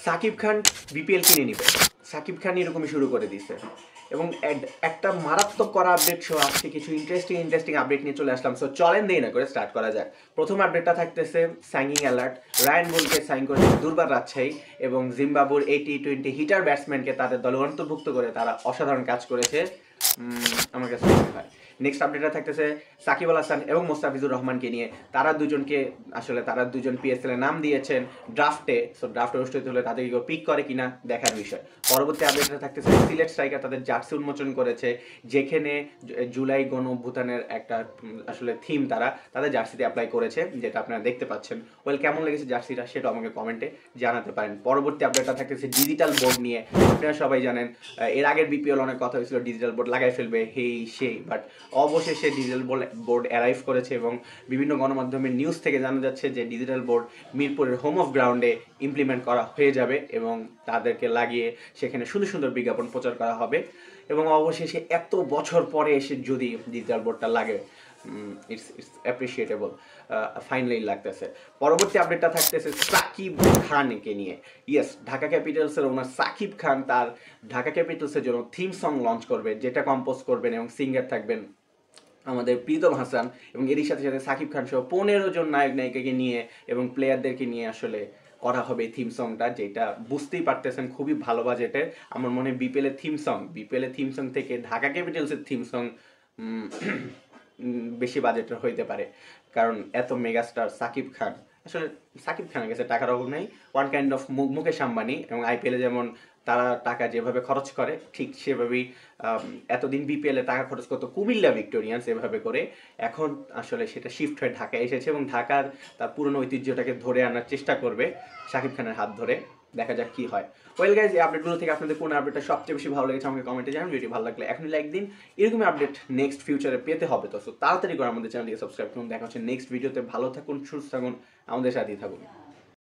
Shakib Khan BPL কিনে নিবে, সাকিব খান এরকমই শুরু করে দিছে। এবং একটা মারাত্মক করা আপডেট সহ আজকে কিছু ইন্টারেস্টিং আপডেট নিয়ে চলে আসলাম। সো চলেন দেরি না করে স্টার্ট করা যাক। প্রথম আপডেটটা থাকতেছে সাইনিং অ্যালার্ট। রায়ান বোলকে সাইন করেছে দুর্বার রাজশাহী এবং জিম্বাবুর এই টি-20 হিটার ব্যাটসম্যানকে তাদের দলে অন্তর্ভুক্ত করে তারা অসাধারণ কাজ করেছে আমার কাছে মনে হয়। নেক্সট আপডেটটা থাকতেছে সাকিব আল হাসান এবং মোস্তাফিজুর রহমানকে নিয়ে। তারা দুজন পিএসএল এর নাম দিয়েছেন ড্রাফটে। সো ড্রাফট অনুষ্ঠিত হলে তাদেরকে কেউ পিক করে কিনা দেখার বিষয়। পরবর্তী আপডেটটা থাকতেছে সিলেট স্ট্রাইকার তাদের জার্সি উন্মোচন করেছে, যেখানে জুলাই গণ অভ্যুত্থানের একটা আসলে থিম তারা তাদের জার্সিতে অ্যাপ্লাই করেছে, যেটা আপনারা দেখতে পাচ্ছেন। ওয়েল, কেমন লেগেছে জার্সিটা সেটা আমাকে কমেন্টে জানাতে পারেন। পরবর্তী আপডেটটা থাকতেছে ডিজিটাল বোর্ড নিয়ে। আপনারা সবাই জানেন এর আগের বিপিএল অনেক কথা হয়েছিল ডিজিটাল বোর্ড লাগাই ফেলবে সেই, বাট অবশেষে ডিজিটাল বোর্ড অ্যারাইভ করেছে এবং বিভিন্ন গণমাধ্যমের নিউজ থেকে জানা যাচ্ছে যে ডিজিটাল বোর্ড মিরপুরের হোম অফ গ্রাউন্ডে ইমপ্লিমেন্ট করা হয়ে যাবে এবং তাদেরকে লাগিয়ে সেখানে সুন্দর সুন্দর বিজ্ঞাপন প্রচার করা হবে। এবং অবশেষে এত বছর পরে এসে যদি ডিজিটাল বোর্ডটা লাগে, ইটস অ্যাপ্রিসিয়েটেবল, ফাইনালি লাগতেছে। পরবর্তী আপডেটটা থাকতেছে সাকিব খানকে নিয়ে। ইয়েস, ঢাকা ক্যাপিটালসের ওনার সাকিব খান তার ঢাকা ক্যাপিটালসের জন্য থিম সং লঞ্চ করবেন, যেটা কম্পোজ করবেন এবং সিঙ্গার থাকবেন আমাদের প্রীতম হাসান। এবং এরই সাথে সাথে সাকিব খান সহ 15 জন নায়ক নায়িকাকে নিয়ে এবং প্লেয়ারদেরকে নিয়ে আসলে করা হবে থিম সংটা, যেটা বুঝতেই পারতেছেন খুবই ভালো বাজেটের। আমার মনে হয় বিপিএল এর থিম সং থেকে ঢাকা ক্যাপিটালসের থিম সং বেশি বাজেটের হইতে পারে, কারণ এত মেগাস্টার সাকিব খান। আসলে সাকিব খানের কাছে টাকার অভাব নেই, one kind of Mukesh Ambani. এবং আইপিএলে যেমন তারা টাকা যেভাবে খরচ করে ঠিক সেভাবেই এতদিন বিপিএলে টাকা খরচ করতো কুমিল্লা ভিক্টোরিয়ান্স এভাবে করে। এখন আসলে সেটা শিফট হয়ে ঢাকায় এসেছে এবং ঢাকার তার পুরনো ঐতিহ্যটাকে ধরে আনার চেষ্টা করবে সাকিব খানের হাত ধরে। দেখা যাক কি হয়। ওয়েল গাইজ, এই আপডেটগুলো থেকে আপনাদের কোন আপডেটটা সবচেয়ে বেশি ভালো লেগেছে আমাকে কমেন্টে জানান। ভিডিও ভালো লাগলে এখনই লাইক দিন। এরকমই আপডেট নেক্সট ফিউচারে পেতে হবে, তো তাড়াতাড়ি করে আমাদের চ্যানেলটিকে সাবস্ক্রাইব করুন। দেখা হচ্ছে নেক্সট ভিডিওতে। ভালো থাকুন, সুস্থ থাকুন, আমাদের সাথেই থাকুন।